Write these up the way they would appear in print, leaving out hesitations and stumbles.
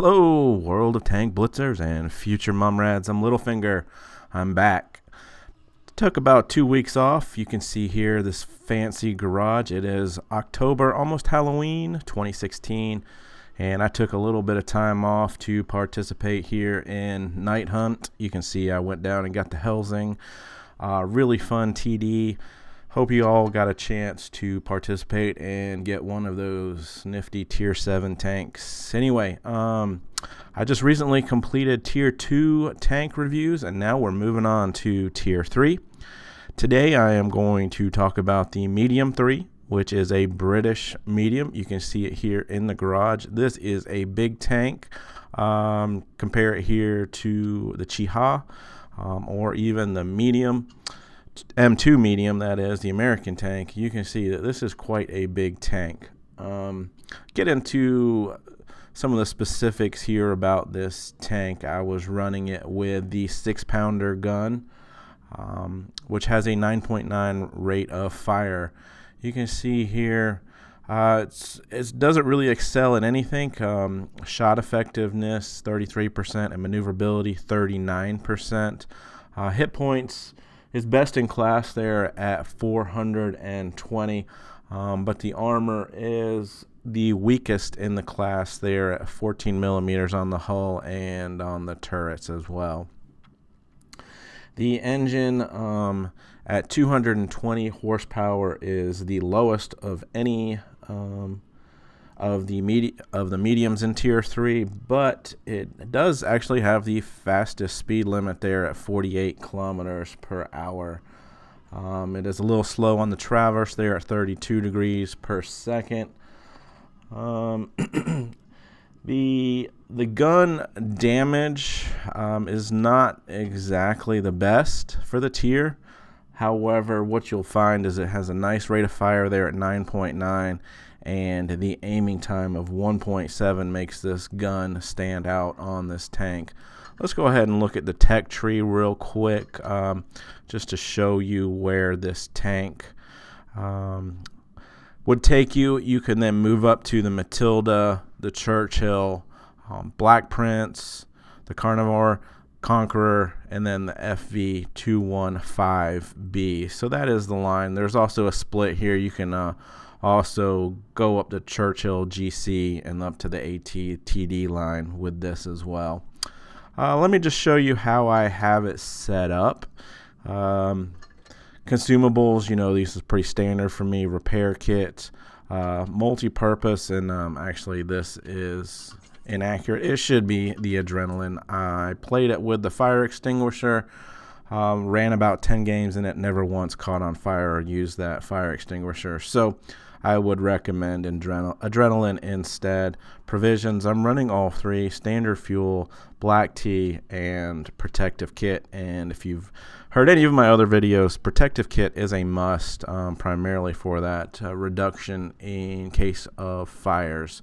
Hello, world of tank blitzers and future mumrads. I'm Littlefinger. I'm back. Took about 2 weeks off. You can see here this fancy garage. It is October, almost Halloween 2016, and I took a little bit of time off to participate here in Night Hunt. You can see I went down and got the Helsing. Really fun TD. Hope you all got a chance to participate and get one of those nifty tier 7 tanks. Anyway, I just recently completed tier 2 tank reviews, and now we're moving on to tier 3. Today I am going to talk about the medium 3, which is a British medium. You can see it here in the garage. This is a big tank. Compare it here to the Chiha or even the medium. M2 medium, that is the American tank. You can see that this is quite a big tank. Get into some of the specifics here about this tank. I was running it with the 6-pounder gun, which has a 9.9 rate of fire. You can see here it doesn't really excel in anything. Shot effectiveness 33% and maneuverability 39%. Hit points is best in class there at 420, but the armor is the weakest in the class there at 14 millimeters on the hull and on the turrets as well. The engine at 220 horsepower is the lowest of any of the mediums in tier 3, but it does actually have the fastest speed limit there at 48 kilometers per hour. It is a little slow on the traverse there at 32 degrees per second. The gun damage is not exactly the best for the tier. However, what you'll find is it has a nice rate of fire there at 9.9, and the aiming time of 1.7 makes this gun stand out on this tank. Let's go ahead and look at the tech tree real quick, just to show you where this tank would take you. You can then move up to the Matilda, the Churchill, Black Prince, the Carnivore, Conqueror, and then the FV215B. So that is the line. There's also a split here. You can also go up to Churchill GC and up to the AT TD line with this as well. Let me just show you how I have it set up. Consumables, this is pretty standard for me. Repair kit, multi-purpose, and actually this is inaccurate. It should be the adrenaline. I played it with the fire extinguisher, ran about 10 games in it, never once caught on fire or used that fire extinguisher. So I would recommend adrenaline instead. Provisions, I'm running all 3: standard fuel, black tea, and protective kit. And if you've heard any of my other videos, protective kit is a must, primarily for that reduction in case of fires.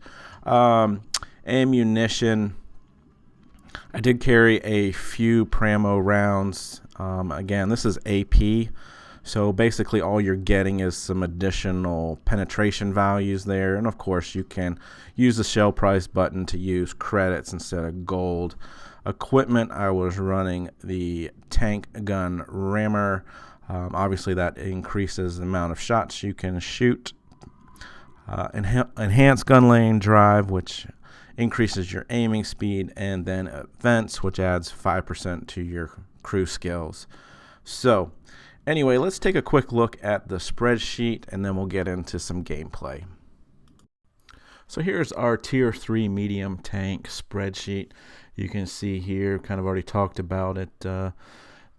Ammunition, I did carry a few Pramo rounds. Again, this is AP, so basically all you're getting is some additional penetration values there, and of course you can use the shell price button to use credits instead of gold. Equipment, I was running the tank gun rammer. Obviously that increases the amount of shots you can shoot. Enhanced gun lane drive, which increases your aiming speed, and then events, which adds 5% to your crew skills. So anyway, let's take a quick look at the spreadsheet, and then we'll get into some gameplay. So here's our tier 3 medium tank spreadsheet. You can see here, kind of already talked about it. The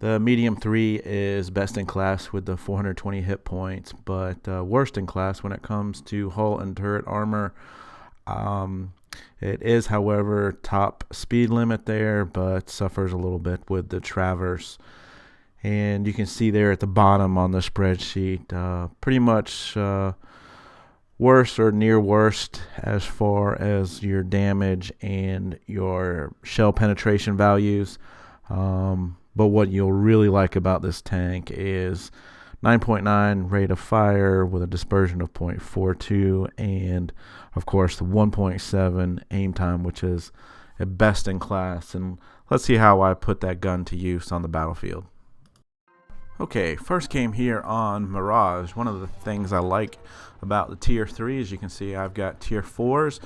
medium 3 is best in class with the 420 hit points, but worst in class when it comes to hull and turret armor. It is, however, top speed limit there, but suffers a little bit with the traverse. And you can see there at the bottom on the spreadsheet, pretty much worst or near worst as far as your damage and your shell penetration values. But what you'll really like about this tank is 9.9 rate of fire with a dispersion of 0.42, and of course the 1.7 aim time, which is a best in class, and let's see how I put that gun to use on the battlefield. Okay, first game here on Mirage. One of the things I like about the tier 3, as you can see, I've got tier 4s,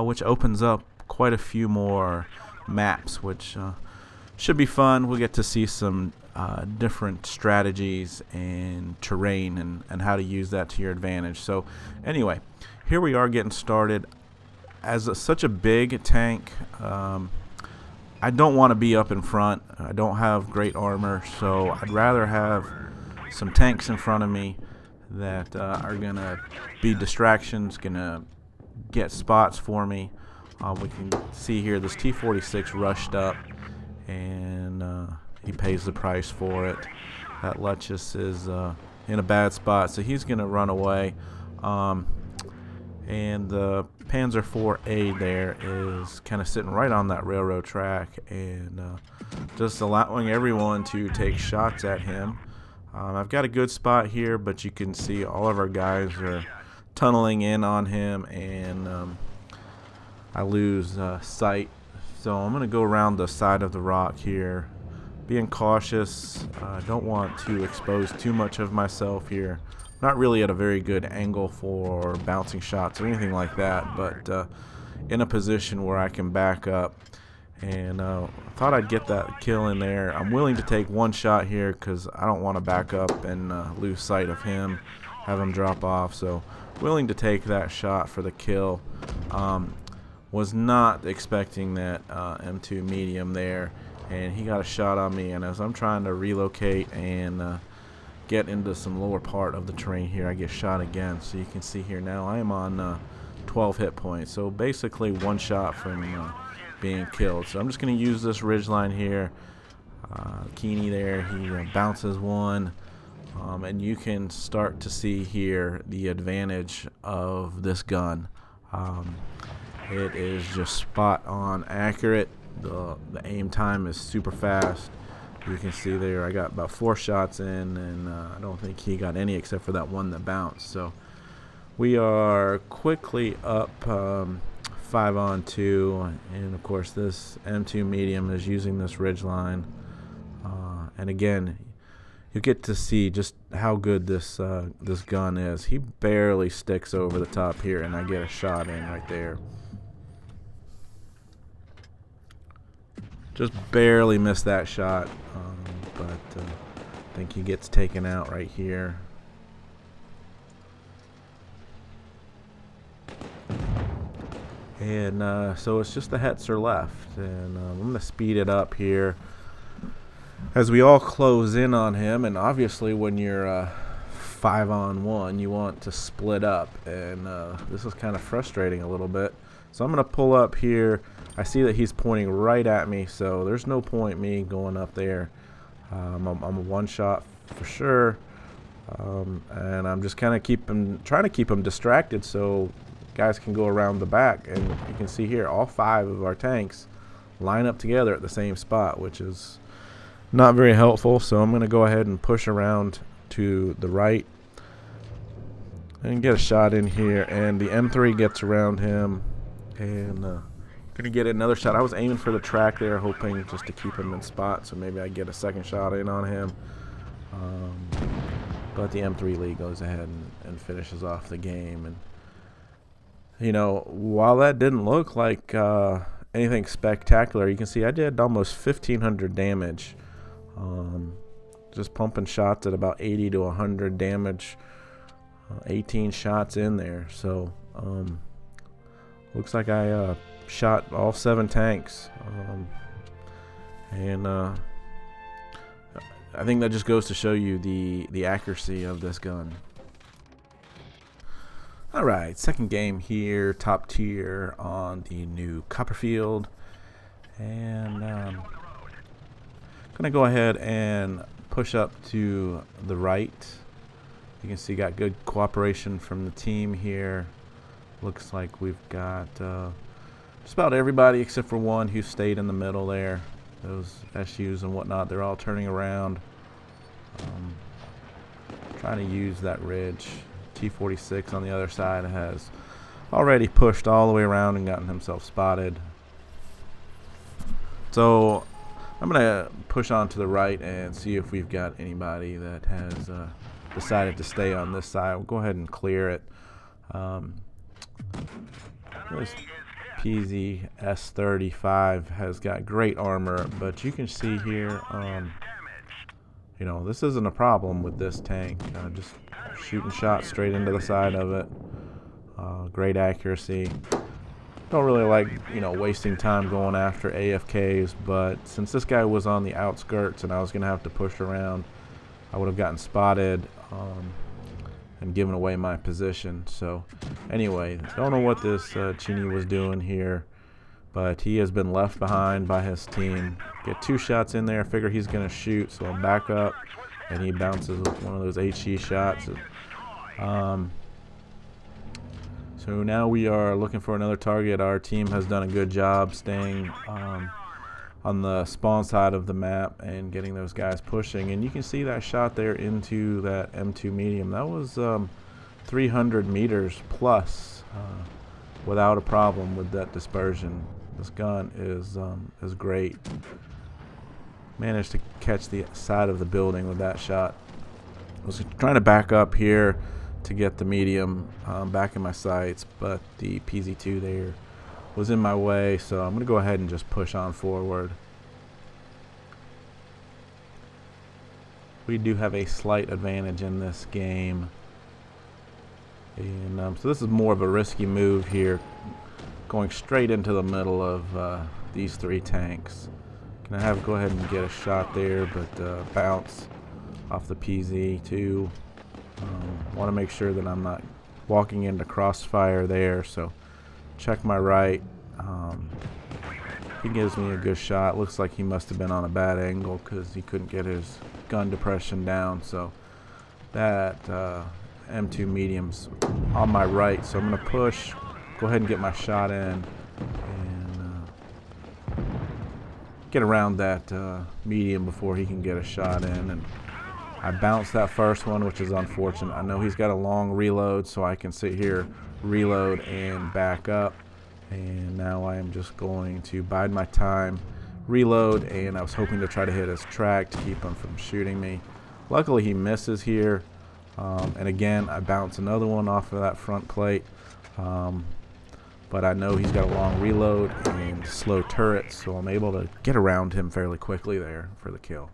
which opens up quite a few more maps, which should be fun. We'll get to see some different strategies and terrain and how to use that to your advantage. So anyway, here we are getting started. As such a big tank, I don't want to be up in front. I don't have great armor, so I'd rather have some tanks in front of me that are going to be distractions, going to get spots for me. We can see here this T-46 rushed up, and he pays the price for it. That Lechus is in a bad spot, so he's going to run away. And the Panzer IV-A there is kind of sitting right on that railroad track and just allowing everyone to take shots at him. I've got a good spot here, but you can see all of our guys are tunneling in on him, and I lose sight. So I'm going to go around the side of the rock here, being cautious. I don't want to expose too much of myself here. Not really at a very good angle for bouncing shots or anything like that, but in a position where I can back up. And I thought I'd get that kill in there. I'm willing to take one shot here because I don't want to back up and lose sight of him, have him drop off. So willing to take that shot for the kill. Was not expecting that M2 medium there, and he got a shot on me. And as I'm trying to relocate and get into some lower part of the terrain here, I get shot again. So you can see here now I am on 12 hit points, so basically one shot from being killed. So I'm just going to use this ridgeline here. Keeney there, he bounces one, and you can start to see here the advantage of this gun. It is just spot on accurate. The aim time is super fast. You can see there I got about 4 shots in, and I don't think he got any except for that one that bounced. So we are quickly up 5-on-2, and of course this M2 medium is using this ridgeline. And again, you get to see just how good this gun is. He barely sticks over the top here, and I get a shot in right there. Just barely missed that shot, but I think he gets taken out right here. And so it's just the Hetzer left, and I'm going to speed it up here as we all close in on him. And obviously when you're 5-on-1, you want to split up, and this is kind of frustrating a little bit. So I'm going to pull up here. I see that he's pointing right at me, so there's no point me going up there. I'm a one shot for sure, and I'm just kind of trying to keep him distracted so guys can go around the back. And you can see here all 5 of our tanks line up together at the same spot, which is not very helpful. So I'm going to go ahead and push around to the right and get a shot in here, and the M3 gets around him, and gonna get another shot. I was aiming for the track there, hoping just to keep him in spot, so maybe I get a second shot in on him. But the M3 lead goes ahead and finishes off the game. And you know, while that didn't look like anything spectacular, you can see I did almost 1,500 damage. Just pumping shots at about 80 to 100 damage. 18 shots in there. So looks like I shot all 7 tanks, and I think that just goes to show you the accuracy of this gun. Alright, second game here, top tier on the new Copperfield, and gonna go ahead and push up to the right. You can see got good cooperation from the team here. Looks like we've got just about everybody except for one who stayed in the middle there. Those SUs and whatnot, they're all turning around. Trying to use that ridge. T-46 on the other side has already pushed all the way around and gotten himself spotted. So I'm going to push on to the right and see if we've got anybody that has decided to stay on this side. We'll go ahead and clear it. This PZ S35 has got great armor, but you can see here, you know, this isn't a problem with this tank. Just shooting shots straight into the side of it. Great accuracy. Don't really like, you know, wasting time going after AFKs, but since this guy was on the outskirts and I was going to have to push around, I would have gotten spotted and given away my position. So anyway, don't know what this Chini was doing here, but he has been left behind by his team. Get 2 shots in there, figure he's going to shoot, so I'll back up, and he bounces one of those HE shots. So now we are looking for another target. Our team has done a good job staying on the spawn side of the map and getting those guys pushing. And you can see that shot there into that M2 medium. That was 300 meters plus without a problem with that dispersion. This gun is great. Managed to catch the side of the building with that shot. I was trying to back up here to get the medium back in my sights, but the PZ2 there was in my way, so I'm going to go ahead and just push on forward. We do have a slight advantage in this game, and so this is more of a risky move here, going straight into the middle of these 3 tanks. Can I go ahead and get a shot there, but bounce off the PZ2. Want to make sure that I'm not walking into crossfire there, so check my right. He gives me a good shot. Looks like he must have been on a bad angle because he couldn't get his gun depression down. So that M2 medium's on my right, so I'm going to push, go ahead and get my shot in, and get around that medium before he can get a shot in. And I bounced that first one, which is unfortunate. I know he's got a long reload, so I can sit here, reload, and back up. And now I am just going to bide my time, reload, and I was hoping to try to hit his track to keep him from shooting me. Luckily, he misses here. And again, I bounce another one off of that front plate. But I know he's got a long reload and slow turrets, so I'm able to get around him fairly quickly there for the kill.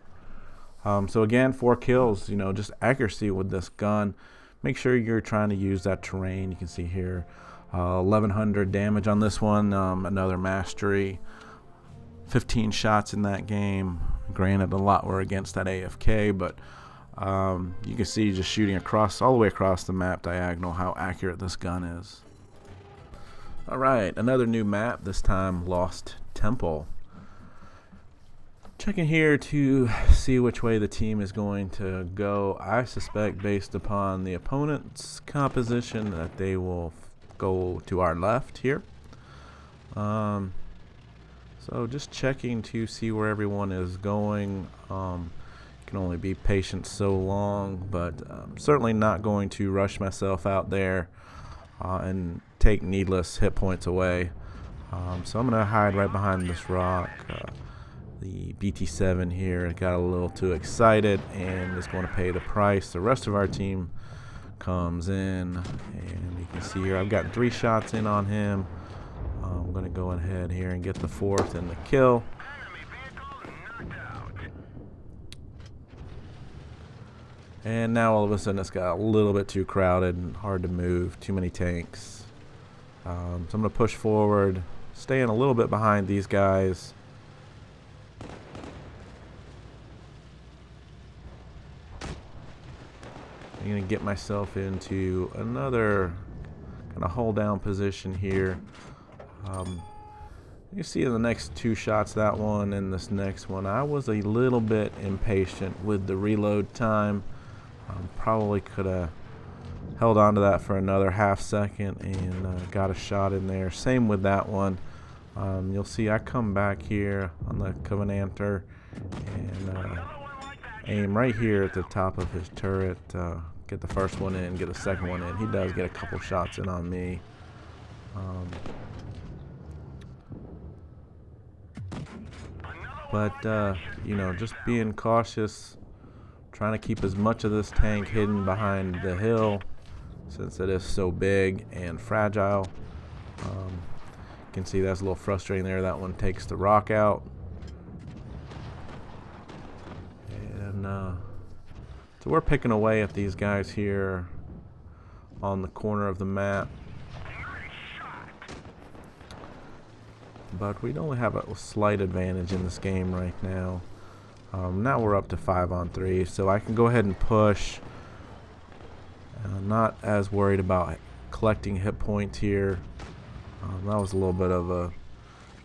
So again, 4 kills, you know, just accuracy with this gun. Make sure you're trying to use that terrain. You can see here 1100 damage on this one, another mastery, 15 shots in that game. Granted, a lot were against that AFK, but you can see just shooting across, all the way across the map diagonal, how accurate this gun is. Alright, another new map, this time Lost Temple. Checking here to see which way the team is going to go. I suspect, based upon the opponent's composition, that they will go to our left here. So just checking to see where everyone is going. Can only be patient so long, but certainly not going to rush myself out there and take needless hit points away. So I'm going to hide right behind this rock. The BT7 here got a little too excited and is going to pay the price. The rest of our team comes in, and you can see here I've gotten 3 shots in on him. I'm going to go ahead here and get the 4th and the kill. And now all of a sudden it's got a little bit too crowded and hard to move, too many tanks. So I'm going to push forward, staying a little bit behind these guys. I'm going to get myself into another kind of hold down position here. You see in the next 2 shots, that one and this next one, I was a little bit impatient with the reload time. Probably could have held on to that for another half second and got a shot in there. Same with that one. You'll see I come back here on the Covenanter and aim right here at the top of his turret, get the first one in, get the second one in. He does get a couple shots in on me. But, just being cautious, trying to keep as much of this tank hidden behind the hill since it is so big and fragile. You can see that's a little frustrating there. That one takes the rock out. And so we're picking away at these guys here on the corner of the map. But we only have a slight advantage in this game right now. Now we're up to 5-on-3, so I can go ahead and push. Not as worried about collecting hit points here. That was a little bit of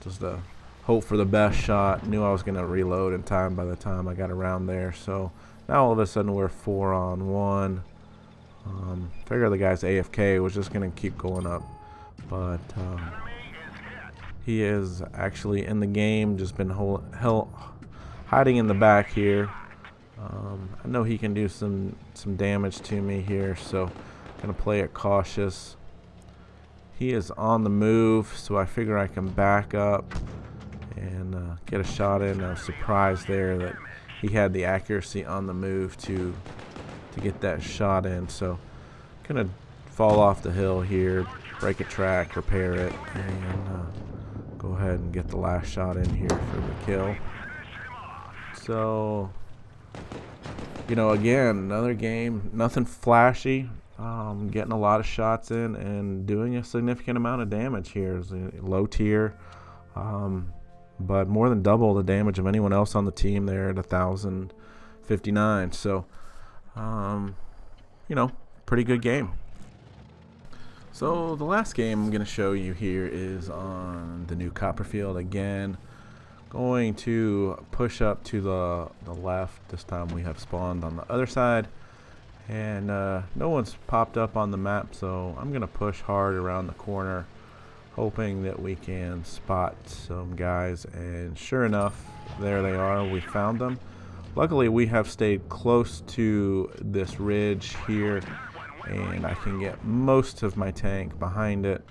just a hope for the best shot. Knew I was going to reload in time by the time I got around there. So now all of a sudden we're 4-on-1. Figure the guy's AFK, was just going to keep going up. But he is actually in the game, just been hiding in the back here. I know he can do some damage to me here, so I'm going to play it cautious. He is on the move, so I figure I can back up and get a shot in. I was surprised there that he had the accuracy on the move to get that shot in. So I'm going to fall off the hill here, break a track, repair it, and go ahead and get the last shot in here for the kill. So, again, another game, nothing flashy. Getting a lot of shots in and doing a significant amount of damage here. It's a low tier, but more than double the damage of anyone else on the team there at 1,059. So, pretty good game. So the last game I'm going to show you here is on the new Copperfield. Again, going to push up to the left. This time we have spawned on the other side. And no one's popped up on the map, so I'm going to push hard around the corner, hoping that we can spot some guys. And sure enough, there they are. We found them. Luckily, we have stayed close to this ridge here, and I can get most of my tank behind it.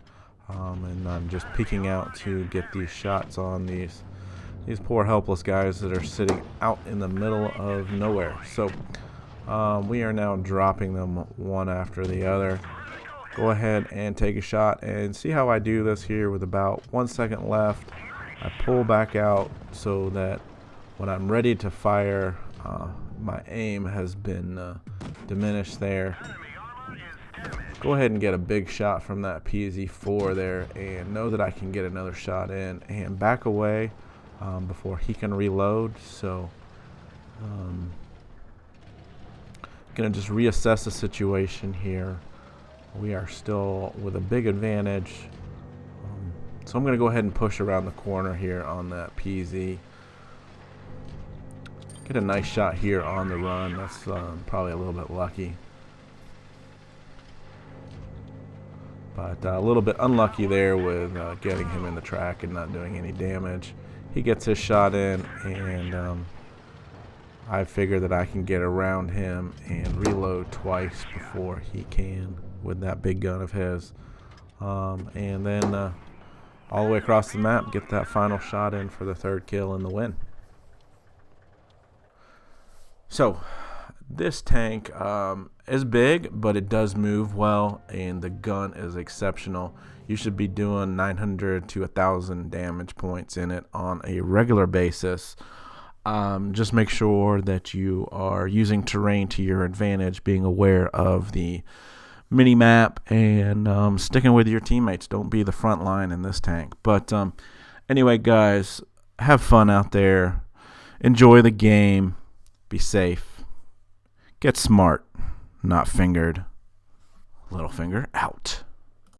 And I'm just peeking out to get these shots on these poor helpless guys that are sitting out in the middle of nowhere. So we are now dropping them one after the other. Go ahead and take a shot and see how I do this here with about 1 second left. I pull back out so that when I'm ready to fire, my aim has been diminished there. Go ahead and get a big shot from that PZ4 there and know that I can get another shot in and back away before he can reload. So going to just reassess the situation here. We are still with a big advantage. So I'm going to go ahead and push around the corner here on that PZ. Get a nice shot here on the run. That's probably a little bit lucky. But a little bit unlucky there with getting him in the track and not doing any damage. He gets his shot in, and I figure that I can get around him and reload twice before he can with that big gun of his. And then all the way across the map, get that final shot in for the third kill and the win. So this tank is big, but it does move well, and the gun is exceptional. You should be doing 900 to 1,000 damage points in it on a regular basis. Just make sure that you are using terrain to your advantage, being aware of the mini map, and sticking with your teammates. Don't be the front line in this tank. But anyway, guys, have fun out there. Enjoy the game. Be safe. Get smart, not fingered. Little finger out.